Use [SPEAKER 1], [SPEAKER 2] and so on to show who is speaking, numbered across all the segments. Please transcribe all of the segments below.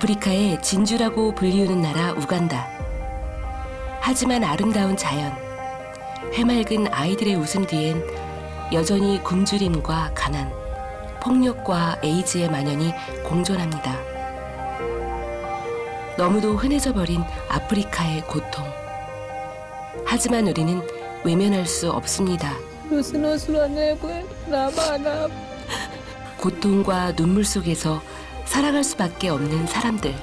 [SPEAKER 1] 아프리카의 진주라고 불리우는 나라 우간다. 하지만 아름다운 자연, 해맑은 아이들의 웃음 뒤엔 여전히 굶주림과 가난, 폭력과 에이즈의 만연이 공존합니다. 너무도 흔해져 버린 아프리카의 고통. 하지만 우리는 외면할 수 없습니다. 고통과 눈물 속에서 살아갈 수밖에 없는 사람들.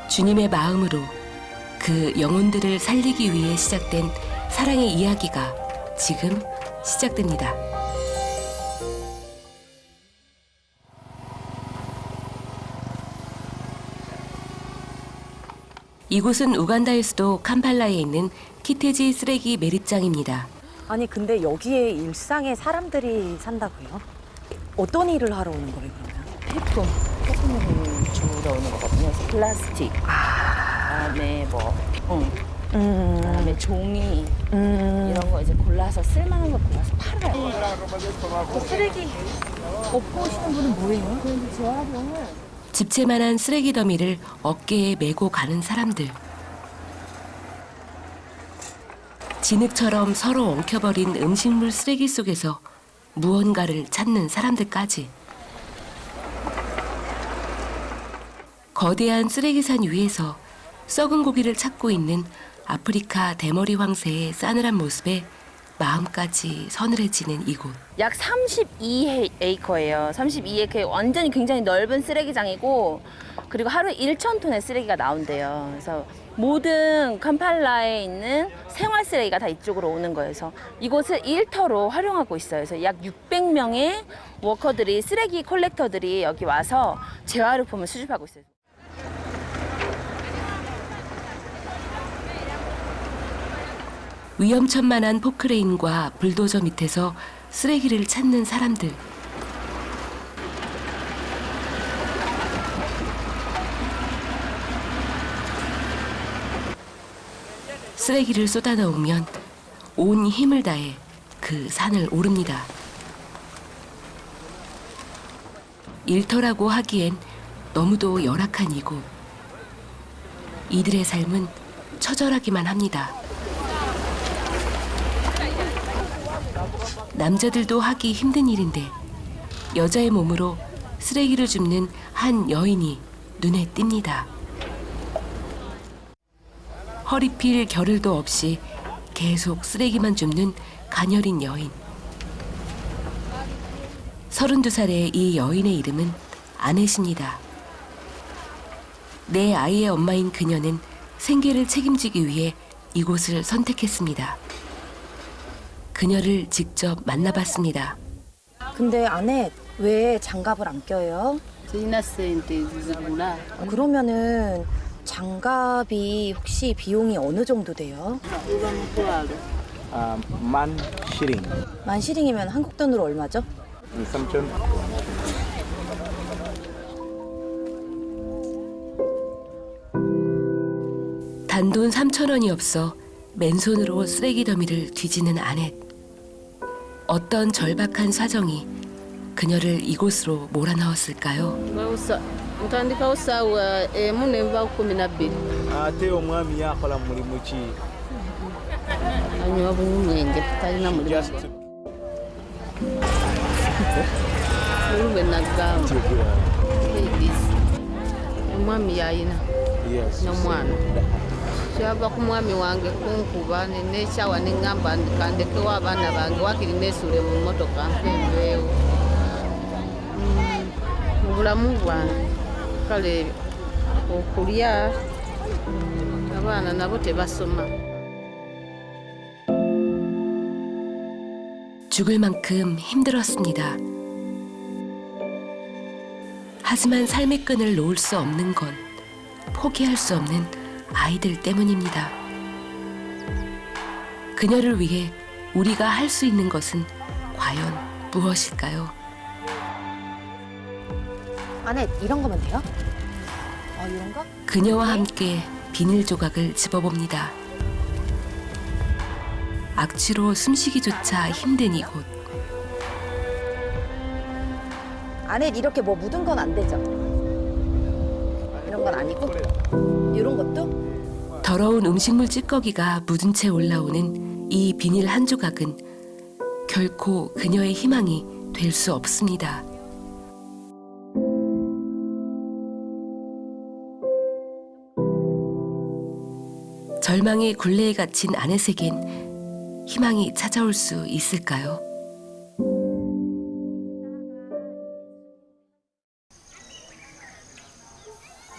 [SPEAKER 1] 주님의 마음으로 그 영혼들을 살리기 위해 시작된 사랑의 이야기가 지금 시작됩니다. 이곳은 우간다의 수도 캄팔라에 있는 키테지 쓰레기 매립장입니다.
[SPEAKER 2] 아니 근데 여기에 일상의 사람들이 산다고요? 어떤 일을 하러 오는 거예요 그러면?
[SPEAKER 3] 폐품을 주우러 오는 거거든요. 그래서 플라스틱, 그다음에 그다음에 종이 이런 거 이제 골라서 쓸만한 거 골라서 팔아요.
[SPEAKER 2] 그 쓰레기 업고 오시는 분은 뭐예요?
[SPEAKER 3] 그래서 재활용을
[SPEAKER 1] 집채만한 쓰레기 더미를 어깨에 메고 가는 사람들. 진흙처럼 서로 엉켜버린 음식물 쓰레기 속에서 무언가를 찾는 사람들까지. 거대한 쓰레기산 위에서 썩은 고기를 찾고 있는 아프리카 대머리 황새의 싸늘한 모습에 마음까지 서늘해지는 이곳.
[SPEAKER 3] 약 32에이커예요. 32에이커에 완전히 굉장히 넓은 쓰레기장이고 그리고 하루에 1,000톤의 쓰레기가 나온대요. 그래서 모든 캄팔라에 있는 생활 쓰레기가 다 이쪽으로 오는 거예요. 그래서 이곳을 일터로 활용하고 있어요. 그래서 약 600명의 워커들이 쓰레기 콜렉터들이 여기 와서 재활용품을 수집하고 있어요.
[SPEAKER 1] 위험천만한 포크레인과 불도저 밑에서 쓰레기를 찾는 사람들. 쓰레기를 쏟아넣으면 온 힘을 다해 그 산을 오릅니다. 일터라고 하기엔 너무도 열악한 이곳. 이들의 삶은 처절하기만 합니다. 남자들도 하기 힘든 일인데 여자의 몸으로 쓰레기를 줍는 한 여인이 눈에 띕니다. 허리 필 겨를도 없이 계속 쓰레기만 줍는 가녀린 여인. 32살의 이 여인의 이름은 아넷입니다. 내 아이의 엄마인 그녀는 생계를 책임지기 위해 이곳을 선택했습니다. 그녀를 직접 만나봤습니다.
[SPEAKER 2] 근데 아내 왜 장갑을 안 껴요? 그러면은 장갑이 혹시 비용이 어느 정도 돼요?
[SPEAKER 4] 10,000
[SPEAKER 2] 만시링이면 한국 돈으로 얼마죠?
[SPEAKER 4] 3,000.
[SPEAKER 1] 단돈 3,000원이 없어 맨손으로 쓰레기 더미를 뒤지는 아넷. 어떤 절박한 사정이 그녀를 이곳으로 몰아넣었을까요?
[SPEAKER 4] ate omwami yakola mulimu ki? Just
[SPEAKER 5] omwami yayina
[SPEAKER 4] yes.
[SPEAKER 5] n'omwana kyava ku mwami wange kunkuba neneekyawa neŋŋamba kandekewo abaana bange wakiri neesuule mu mmotoka mpembeewo mu bulamu bwange kale okulya abaana nabo tebasoma.
[SPEAKER 1] 죽을 만큼 힘들었습니다. 하지만 삶의 끈을 놓을 수 없는 건 포기할 수 없는 아이들 때문입니다. 그녀를 위해 우리가 할 수 있는 것은 과연 무엇일까요?
[SPEAKER 2] 아내 이런 거면 돼요? 이런 거?
[SPEAKER 1] 그녀와 함께 비닐 조각을 집어봅니다. 악취로 숨쉬기조차 힘든 이곳.
[SPEAKER 2] 안에 이렇게 뭐 묻은 건 안 되죠? 이런 건 아니고? 이런 것도?
[SPEAKER 1] 더러운 음식물 찌꺼기가 묻은 채 올라오는 이 비닐 한 조각은 결코 그녀의 희망이 될 수 없습니다. 절망의 굴레에 갇힌 아넷에겐 희망이 찾아올 수 있을까요?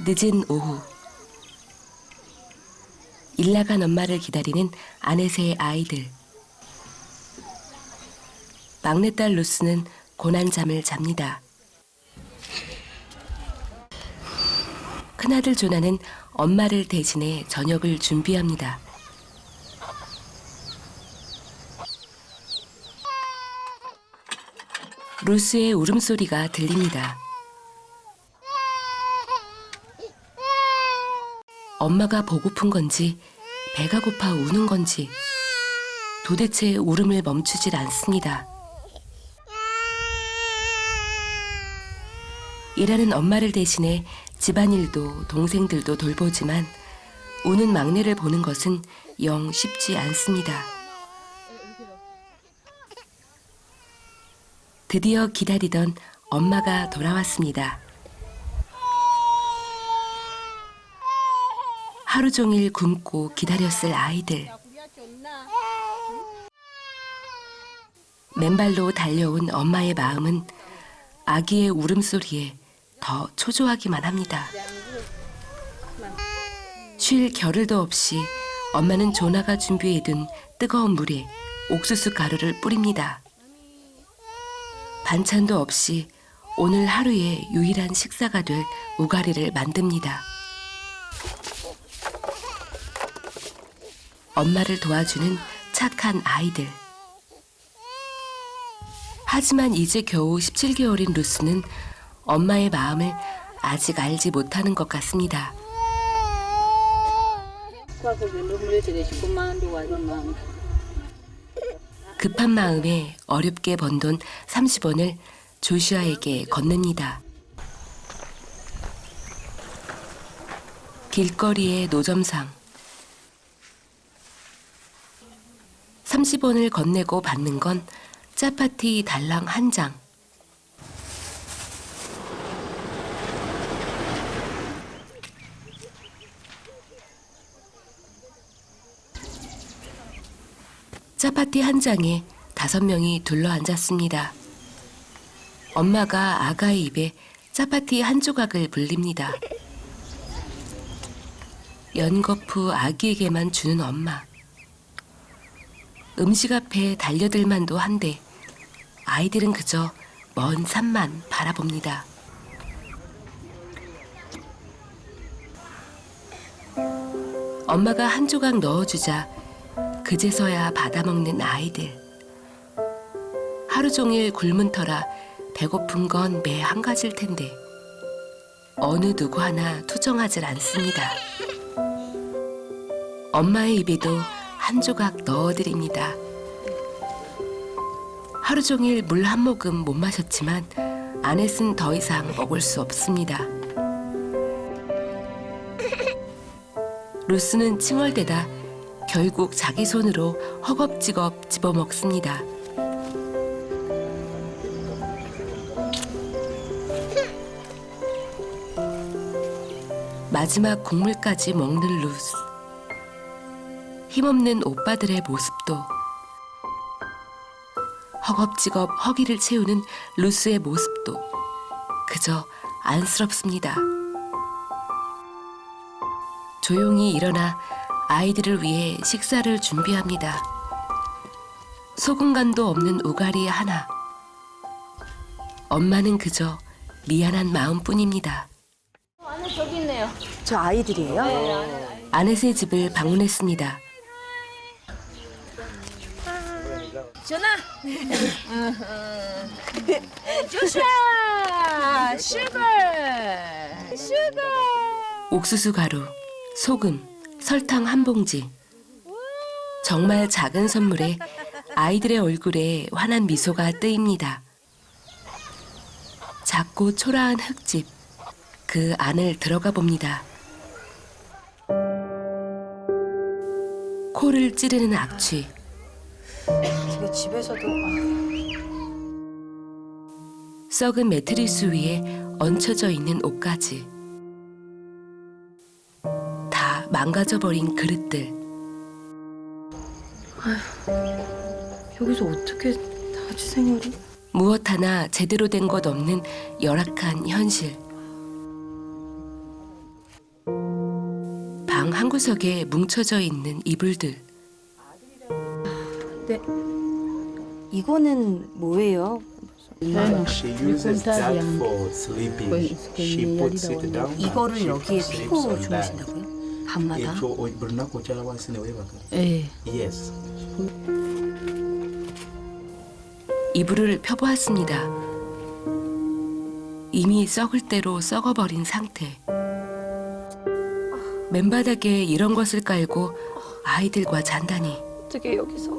[SPEAKER 1] 늦은 오후, 일 나간 엄마를 기다리는 아넷의 아이들. 막내딸 루스는 고난잠을 잡니다. 큰아들 조나는 엄마를 대신해 저녁을 준비합니다. 루스의 울음소리가 들립니다. 엄마가 보고픈 건지 배가 고파 우는 건지 도대체 울음을 멈추질 않습니다. 일하는 엄마를 대신해 집안일도 동생들도 돌보지만 우는 막내를 보는 것은 영 쉽지 않습니다. 드디어 기다리던 엄마가 돌아왔습니다. 하루 종일 굶고 기다렸을 아이들. 맨발로 달려온 엄마의 마음은 아기의 울음소리에 더 초조하기만 합니다. 쉴 겨를도 없이 엄마는 조나가 준비해둔 뜨거운 물에 옥수수 가루를 뿌립니다. 반찬도 없이 오늘 하루의 유일한 식사가 될 우가리를 만듭니다. 엄마를 도와주는 착한 아이들. 하지만 이제 겨우 17개월인 루스는 엄마의 마음을 아직 알지 못하는 것 같습니다. 급한 마음에 어렵게 번 돈 30원을 조슈아에게 건넵니다. 길거리의 노점상 30원을 건네고 받는 건 짜파티 달랑 한 장. 짜파티 한 장에 5명이 둘러앉았습니다. 엄마가 아가의 입에 짜파티 한 조각을 불립니다. 연거푸 아기에게만 주는 엄마. 음식 앞에 달려들 만도 한데 아이들은 그저 먼 산만 바라봅니다. 엄마가 한 조각 넣어주자 그제서야 받아먹는 아이들. 하루 종일 굶은 터라 배고픈 건 매 한 가지일 텐데 어느 누구 하나 투정하질 않습니다. 엄마의 입에도 한 조각 넣어드립니다. 하루 종일 물 한 모금 못 마셨지만 아넷은 더 이상 먹을 수 없습니다. 루스는 칭얼대다 결국 자기 손으로 허겁지겁 집어먹습니다. 마지막 국물까지 먹는 루스. 힘없는 오빠들의 모습도 허겁지겁 허기를 채우는 루스의 모습도 그저 안쓰럽습니다. 조용히 일어나 아이들을 위해 식사를 준비합니다. 소금간도 없는 우가리 하나. 엄마는 그저 미안한 마음뿐입니다.
[SPEAKER 3] 안에 저기 있네요.
[SPEAKER 2] 저 아이들이에요?
[SPEAKER 1] 아넷의 집을 방문했습니다.
[SPEAKER 3] 전화. 조슈아, 슈거.
[SPEAKER 1] 옥수수 가루, 소금, 설탕 한 봉지. 정말 작은 선물에 아이들의 얼굴에 환한 미소가 뜨입니다. 작고 초라한 흙집, 그 안을 들어가 봅니다. 코를 찌르는 악취,
[SPEAKER 2] 되게 집에서도
[SPEAKER 1] 썩은 매트리스 위에 얹혀져 있는 옷가지, 다 망가져버린 그릇들.
[SPEAKER 2] 여기서 어떻게 다지 생활이?
[SPEAKER 1] 무엇 하나 제대로 된 것 없는 열악한 현실. 방 한 구석에 뭉쳐져 있는 이불들.
[SPEAKER 2] 네. 이거는 뭐예요?
[SPEAKER 4] She uses that for sleeping. She puts it down.
[SPEAKER 2] 이거를
[SPEAKER 4] she
[SPEAKER 2] 여기에
[SPEAKER 4] sleeps
[SPEAKER 2] 피고
[SPEAKER 4] on that.
[SPEAKER 2] 주무신다고요? 밤마다?
[SPEAKER 5] 예.
[SPEAKER 4] Yes.
[SPEAKER 1] 이불을 펴보았습니다. 이미 썩을 대로 썩어버린 상태. 맨바닥에 이런 것을 깔고 아이들과 잔다니.
[SPEAKER 2] 어떻게 여기서?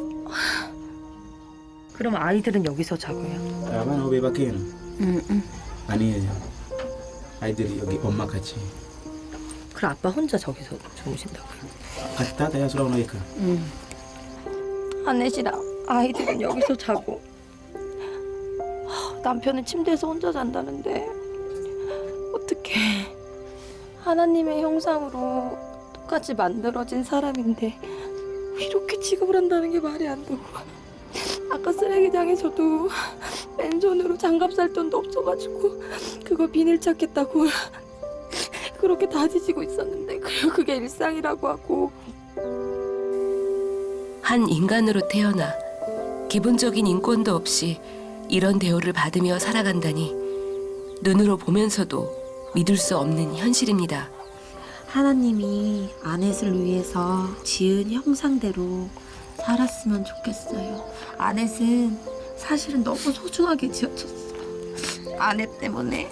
[SPEAKER 2] 그럼 아이들은 여기서 자고요?
[SPEAKER 4] Aman ho beba ken. 아니 아이들이 여기 엄마 같이.
[SPEAKER 2] 그럼 아빠 혼자 저기서 주무신다고요?
[SPEAKER 4] 갔다 대야 수라 오나이까.
[SPEAKER 2] 아내시랑 아이들은 여기서 자고 남편은 침대에서 혼자 잔다는데 어떡해. 하나님의 형상으로 똑같이 만들어진 사람인데 이렇게 취급을 한다는 게 말이 안 되고, 아까 쓰레기장에서도 맨손으로 장갑 살 돈도 없어가지고 그거 비닐 찾겠다고 그렇게 다지지고 있었는데, 그리고 그게 일상이라고 하고.
[SPEAKER 1] 한 인간으로 태어나 기본적인 인권도 없이 이런 대우를 받으며 살아간다니 눈으로 보면서도 믿을 수 없는 현실입니다.
[SPEAKER 6] 하나님이 아넷을 위해서 지은 형상대로 살았으면 좋겠어요. 아넷은 사실은 너무 소중하게 지어졌어. 아넷 때문에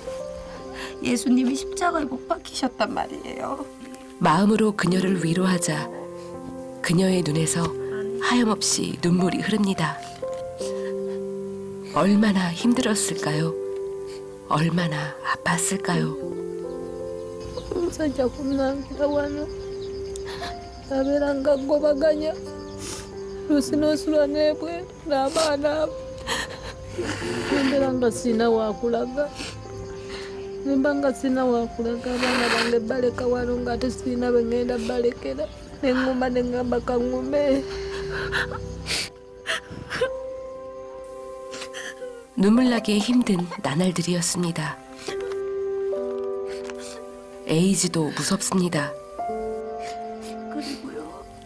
[SPEAKER 6] 예수님이 십자가에 못 박히셨단 말이에요.
[SPEAKER 1] 마음으로 그녀를 위로하자 그녀의 눈에서 하염없이 눈물이 흐릅니다. 얼마나 힘들었을까요? 얼마나 아팠을까요?
[SPEAKER 5] Omusajja kunnangira wano abeeranga ngobaganya luusi n'osula n'ebweru n'abaana abo. Nembeera nga sirina wakulaga, nemba nga sirina wakulaga abaana bange baleka wano ng'ate sirina be ngenda balekera. Neŋŋuma ne ŋŋamba kaŋŋume.
[SPEAKER 1] 눈물나게 힘든 나날들이었습니다. 에이즈도 무섭습니다.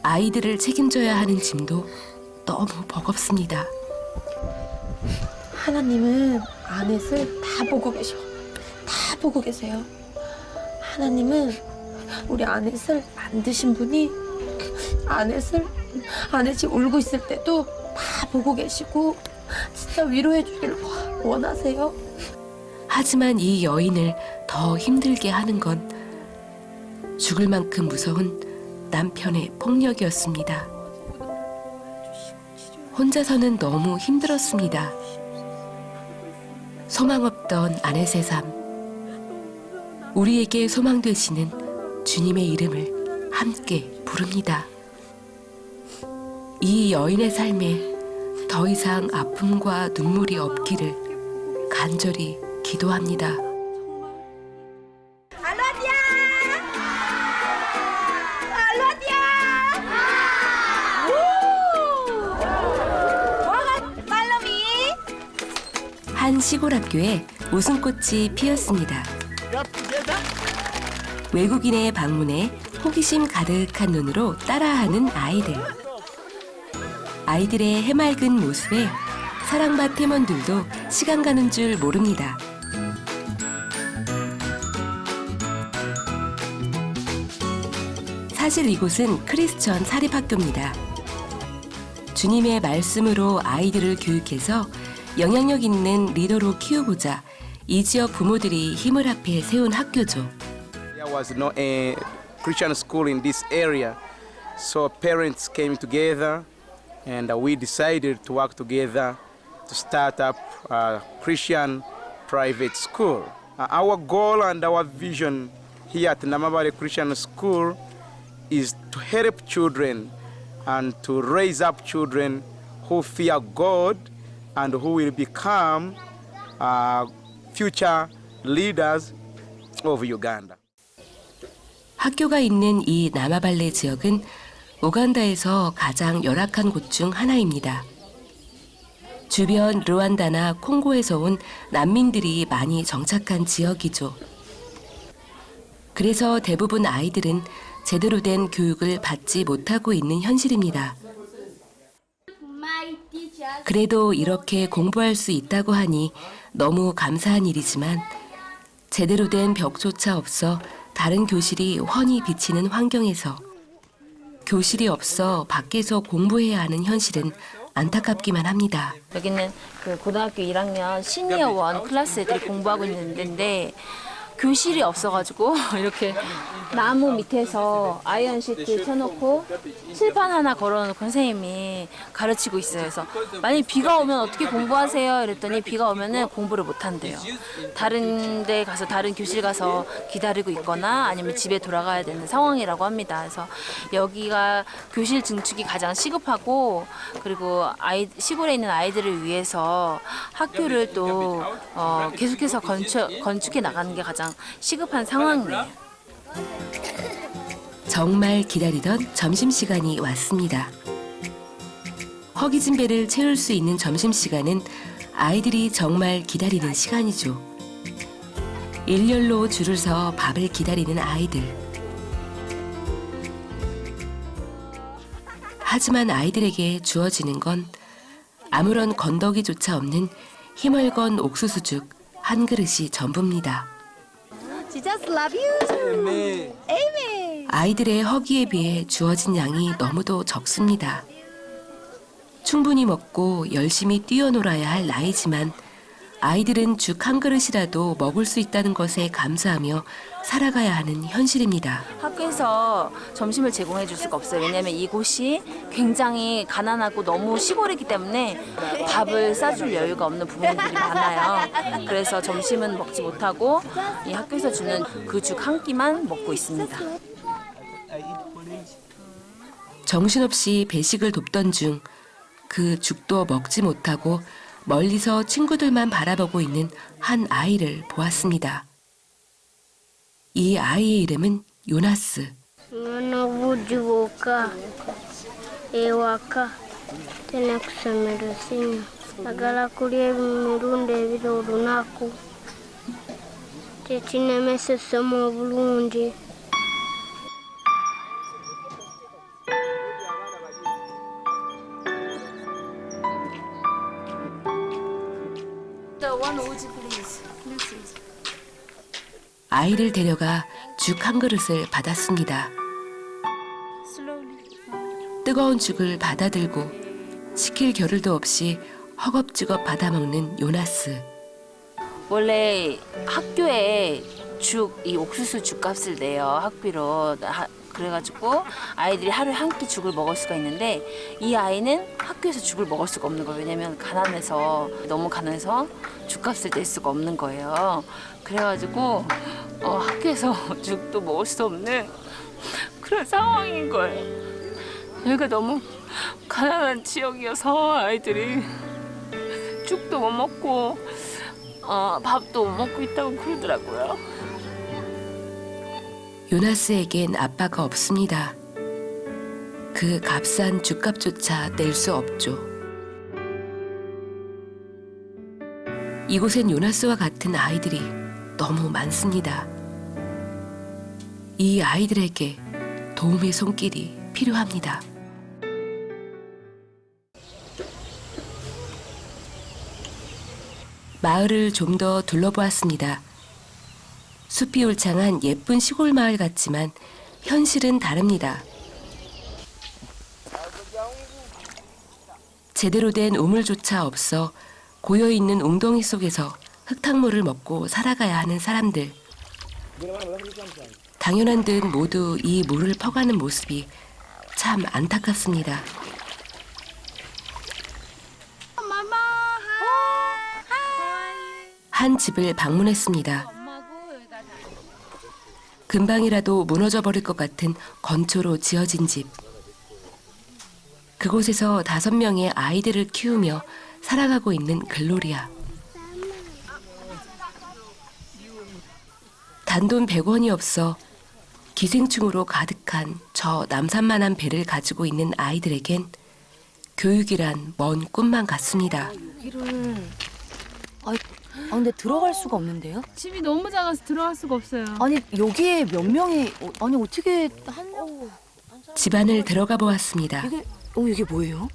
[SPEAKER 1] 아이들을 책임져야 하는 짐도 너무 버겁습니다.
[SPEAKER 6] 하나님은 아넷을 다 보고 계셔. 다 보고 계세요. 하나님은 우리 아넷을 만드신 분이 아넷이 울고 있을 때도 다 보고 계시고 진짜 위로해 주길 원하세요.
[SPEAKER 1] 하지만 이 여인을 더 힘들게 하는 건 죽을 만큼 무서운 남편의 폭력이었습니다. 혼자서는 너무 힘들었습니다. 소망 없던 아넷의 삶, 우리에게 소망 되시는 주님의 이름을 함께 부릅니다. 이 여인의 삶에 더 이상 아픔과 눈물이 없기를 간절히 기도합니다. 한 시골 학교에 웃음꽃이 피었습니다. 외국인의 방문에 호기심 가득한 눈으로 따라하는 아이들. 아이들의 해맑은 모습에 사랑받 팀원들도 시간 가는 줄 모릅니다. 사실 이곳은 크리스천 사립학교입니다. 주님의 말씀으로 아이들을 교육해서 영향력 있는 리더로 키우고자 이 지역 부모들이 힘을 합해 세운 학교죠.
[SPEAKER 4] There was no a Christian school in this area, so parents came together and we decided to work together to start up a Christian private school. Our goal and our vision here at Namabale Christian School is to help children and to raise up children who fear God and who will become future leaders of Uganda.
[SPEAKER 1] 학교가 있는 이 나마발레 지역은 우간다에서 가장 열악한 곳 중 하나입니다. 주변 르완다나 콩고에서 온 난민들이 많이 정착한 지역이죠. 그래서 대부분 아이들은 제대로 된 교육을 받지 못하고 있는 현실입니다. 그래도 이렇게 공부할 수 있다고 하니 너무 감사한 일이지만 제대로 된 벽조차 없어 다른 교실이 훤히 비치는 환경에서 교실이 없어 밖에서 공부해야 하는 현실은 안타깝기만 합니다.
[SPEAKER 3] 여기는 그 고등학교 1학년 시니어 1 클래스 애들이 공부하고 있는 데인데 교실이 없어가지고 이렇게 나무 밑에서 아이언 시트 펴놓고 칠판 하나 걸어놓고 선생님이 가르치고 있어요. 그래서 만약에 비가 오면 어떻게 공부하세요? 이랬더니 비가 오면은 공부를 못 한대요. 다른 데 가서 다른 교실 가서 기다리고 있거나 아니면 집에 돌아가야 되는 상황이라고 합니다. 그래서 여기가 교실 증축이 가장 시급하고 그리고 시골에 있는 아이들을 위해서 학교를 또 계속해서 건축해 나가는 게 가장 시급한 상황이에요.
[SPEAKER 1] 정말 기다리던 점심시간이 왔습니다. 허기진 배를 채울 수 있는 점심시간은 아이들이 정말 기다리는 시간이죠. 일렬로 줄을 서 밥을 기다리는 아이들. 하지만 아이들에게 주어지는 건 아무런 건더기조차 없는 힘얼건 옥수수죽 한 그릇이 전부입니다. 아이들의 허기에 비해 주어진 양이 너무도 적습니다. 충분히 먹고 열심히 뛰어놀아야 할 나이지만 아이들은 죽 한 그릇이라도 먹을 수 있다는 것에 감사하며 살아가야 하는 현실입니다.
[SPEAKER 3] 학교에서 점심을 제공해 줄 수가 없어요. 왜냐하면 이곳이 굉장히 가난하고 너무 시골이기 때문에 밥을 싸줄 여유가 없는 부모님들이 많아요. 그래서 점심은 먹지 못하고 이 학교에서 주는 그 죽 한 끼만 먹고 있습니다.
[SPEAKER 1] 정신없이 배식을 돕던 중 그 죽도 먹지 못하고 멀리서 친구들만 바라보고 있는 한 아이를 보았습니다. 이 아이의 이름은 요나스. 아이를 데려가 죽 한 그릇을 받았습니다. 뜨거운 죽을 받아들고 시킬 겨를도 없이 허겁지겁 받아먹는 요나스.
[SPEAKER 3] 원래 학교에 이 옥수수 죽값을 내요. 학비로. 그래가지고 아이들이 하루에 한 끼 죽을 먹을 수가 있는데 이 아이는 학교에서 죽을 먹을 수가 없는 거예요. 왜냐면 너무 가난해서 죽값을 낼 수가 없는 거예요. 그래가지고 학교에서 죽도 먹을 수 없는 그런 상황인 거예요. 여기가 너무 가난한 지역이어서 아이들이 죽도 못 먹고 밥도 못 먹고 있다고 그러더라고요.
[SPEAKER 1] 요나스에겐 아빠가 없습니다. 그 값싼 죽값조차 낼 수 없죠. 이곳엔 요나스와 같은 아이들이 너무 많습니다. 이 아이들에게 도움의 손길이 필요합니다. 마을을 좀 더 둘러보았습니다. 숲이 울창한 예쁜 시골 마을 같지만 현실은 다릅니다. 제대로 된 우물조차 없어 고여있는 웅덩이 속에서 흙탕물을 먹고 살아가야 하는 사람들. 당연한 듯 모두 이 물을 퍼가는 모습이 참 안타깝습니다. 한 집을 방문했습니다. 금방이라도 무너져 버릴 것 같은 건초로 지어진 집. 그곳에서 5명의 아이들을 키우며 살아가고 있는 글로리아. 단돈 100원이 없어 기생충으로 가득한 저 남산만한 배를 가지고 있는 아이들에겐 교육이란 먼 꿈만 같습니다.
[SPEAKER 2] 근데 들어갈 수가 없는데요?
[SPEAKER 5] 집이 너무 작아서 들어갈 수가 없어요.
[SPEAKER 2] 아니 여기에 몇 명이 아니 어떻게 한
[SPEAKER 1] 집안을 들어가 보았습니다.
[SPEAKER 2] 이게 뭐예요?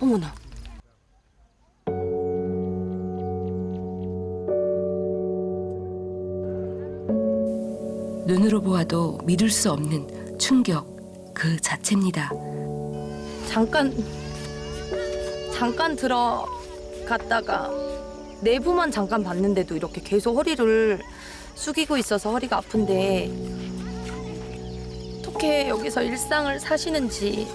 [SPEAKER 2] 어머나.
[SPEAKER 1] 눈으로 보아도 믿을 수 없는 충격 그 자체입니다.
[SPEAKER 6] 잠깐 들어갔다가
[SPEAKER 2] 내부만 잠깐 봤는데도 이렇게 계속 허리를 숙이고 있어서 허리가 아픈데
[SPEAKER 6] 어떻게 여기서 일상을 사시는지.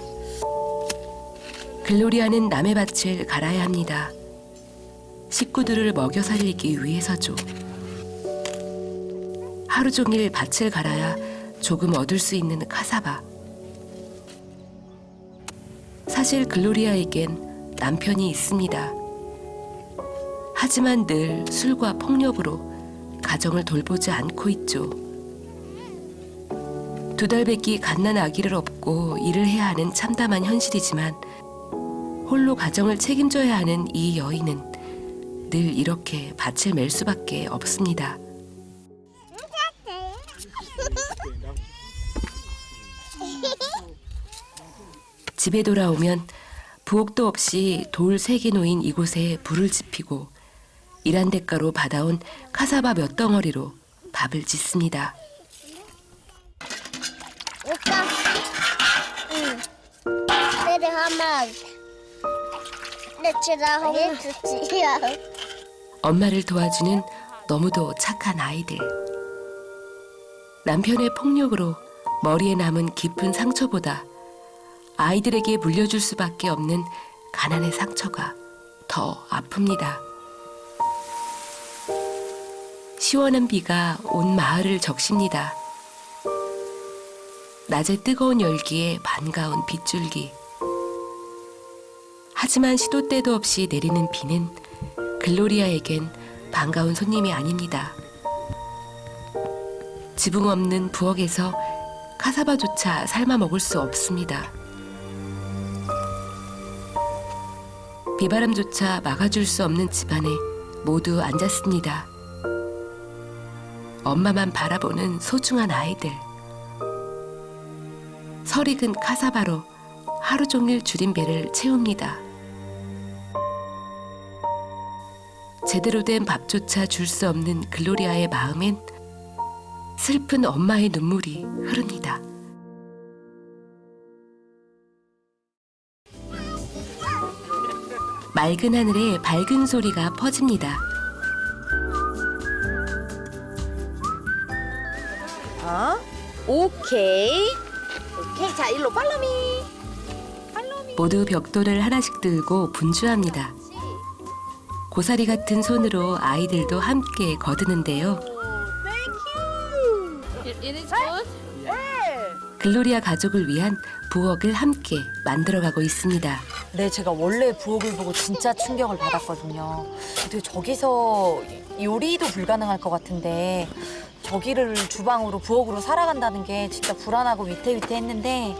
[SPEAKER 1] 글로리아는 남의 밭을 갈아야 합니다. 식구들을 먹여 살리기 위해서죠. 하루 종일 밭을 갈아야 조금 얻을 수 있는 카사바. 사실 글로리아에겐 남편이 있습니다. 하지만 늘 술과 폭력으로 가정을 돌보지 않고 있죠. 2달 뵙기 갓난 아기를 업고 일을 해야 하는 참담한 현실이지만 홀로 가정을 책임져야 하는 이 여인은 늘 이렇게 밭을 멜 수밖에 없습니다. 집에 돌아오면 부엌도 없이 돌 3개 놓인 이곳에 불을 지피고 일한 대가로 받아온 카사바 몇 덩어리로 밥을 짓습니다. 엄마를 도와주는 너무도 착한 아이들. 남편의 폭력으로 머리에 남은 깊은 상처보다 아이들에게 물려줄 수밖에 없는 가난의 상처가 더 아픕니다. 시원한 비가 온 마을을 적십니다. 낮의 뜨거운 열기에 반가운 빗줄기. 하지만 시도 때도 없이 내리는 비는 글로리아에겐 반가운 손님이 아닙니다. 지붕 없는 부엌에서 카사바조차 삶아 먹을 수 없습니다. 비바람조차 막아줄 수 없는 집안에 모두 앉았습니다. 엄마만 바라보는 소중한 아이들. 설익은 카사바로 하루 종일 줄인 배를 채웁니다. 제대로 된 밥조차 줄 수 없는 글로리아의 마음엔 슬픈 엄마의 눈물이 흐릅니다. 맑은 하늘에 밝은 소리가 퍼집니다.
[SPEAKER 2] 오케이. 자, 일로 팔로미.
[SPEAKER 1] 모두 벽돌을 하나씩 들고 분주합니다. 고사리 같은 손으로 아이들도 함께 거드는데요. 글로리아 가족을 위한 부엌을 함께 만들어가고 있습니다.
[SPEAKER 2] 네, 제가 원래 부엌을 보고 진짜 충격을 받았거든요. 어떻게 저기서 요리도 불가능할 것 같은데 저기를 주방으로 부엌으로 살아간다는 게 진짜 불안하고 위태위태했는데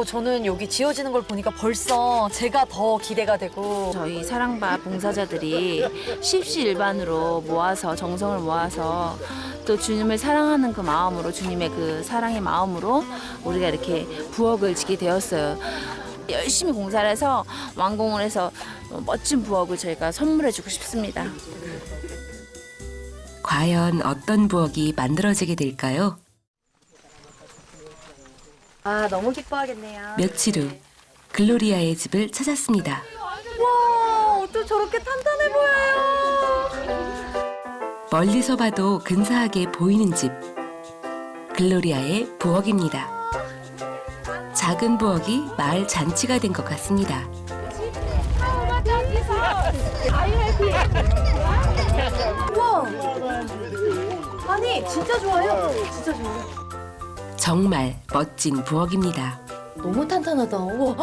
[SPEAKER 2] 저는 여기 지어지는 걸 보니까 벌써 제가 더 기대가 되고.
[SPEAKER 3] 저희 사랑밥 봉사자들이 십시일반으로 모아서 정성을 모아서 또 주님을 사랑하는 그 마음으로, 주님의 그 사랑의 마음으로 우리가 이렇게 부엌을 짓게 되었어요. 열심히 공사를 해서 완공을 해서 멋진 부엌을 저희가 선물해주고 싶습니다.
[SPEAKER 1] 과연 어떤 부엌이 만들어지게 될까요?
[SPEAKER 2] 너무 기뻐하겠네요.
[SPEAKER 1] 며칠 후 글로리아의 집을 찾았습니다.
[SPEAKER 2] 와, 어쩜 저렇게 탄탄해 보여요.
[SPEAKER 1] 멀리서 봐도 근사하게 보이는 집. 글로리아의 부엌입니다. 작은 부엌이 마을 잔치가 된 것 같습니다.
[SPEAKER 2] 우와. 아니 진짜 좋아요. 진짜 좋아요.
[SPEAKER 1] 정말 멋진 부엌입니다.
[SPEAKER 2] 너무 탄탄하다. 우와.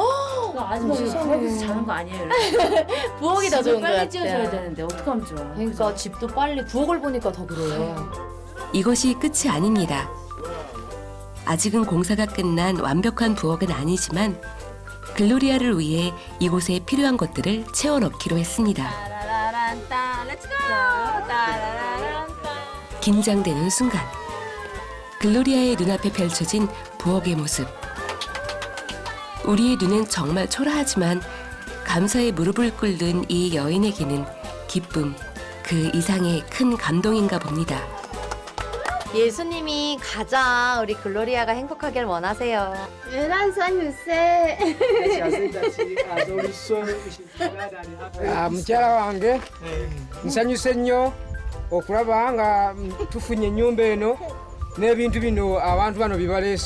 [SPEAKER 3] 아줌마
[SPEAKER 2] 세상에.
[SPEAKER 3] 자는 거 아니에요?
[SPEAKER 2] 부엌이 더 좋은 것
[SPEAKER 3] 빨리 지어줘야
[SPEAKER 2] 같아.
[SPEAKER 3] 되는데 어떡하면 좋아.
[SPEAKER 2] 그러니까 집도 빨리 부엌을 보니까 더 그래요.
[SPEAKER 1] 이것이 끝이 아닙니다. 아직은 공사가 끝난 완벽한 부엌은 아니지만 글로리아를 위해 이곳에 필요한 것들을 채워 넣기로 했습니다.
[SPEAKER 3] 따라란따 렛츠고 따라란따.
[SPEAKER 1] 긴장되는 순간 글로리아의 눈앞에 펼쳐진 부엌의 모습. 우리의 눈엔 정말 초라하지만 감사의 무릎을 꿇는 이 여인에게는 기쁨, 그 이상의 큰 감동인가 봅니다.
[SPEAKER 2] 예수님이 가장 우리 글로리아가 행복하길 원하세요.
[SPEAKER 7] mukyala wange nsanyuse nnyo okulaba nga tufunye ennyumba eno n'ebintu bino abantu bano bye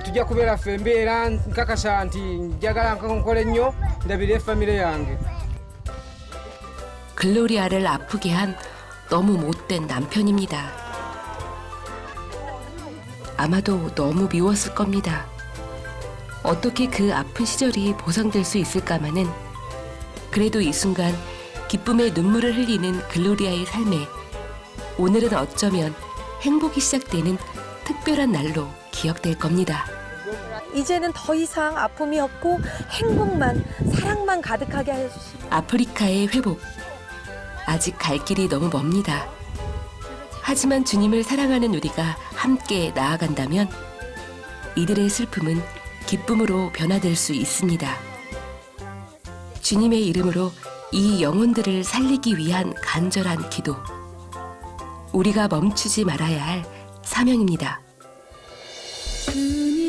[SPEAKER 7] tujja kubeera ffe embeera nkakasa nti njagala nkole nnyo ndabire famire yange.
[SPEAKER 1] 글로리아를 아프게 한 너무 못된 남편입니다. 아마도 너무 미웠을 겁니다. 어떻게 그 아픈 시절이 보상될 수 있을까마는 그래도 이 순간 기쁨의 눈물을 흘리는 글로리아의 삶에 오늘은 어쩌면 행복이 시작되는 특별한 날로 기억될 겁니다.
[SPEAKER 6] 이제는 더 이상 아픔이 없고 행복만, 사랑만 가득하게 해주시고.
[SPEAKER 1] 아프리카의 회복. 아직 갈 길이 너무 멉니다. 하지만 주님을 사랑하는 우리가 함께 나아간다면 이들의 슬픔은 기쁨으로 변화될 수 있습니다. 주님의 이름으로 이 영혼들을 살리기 위한 간절한 기도. 우리가 멈추지 말아야 할 사명입니다.
[SPEAKER 8] 주님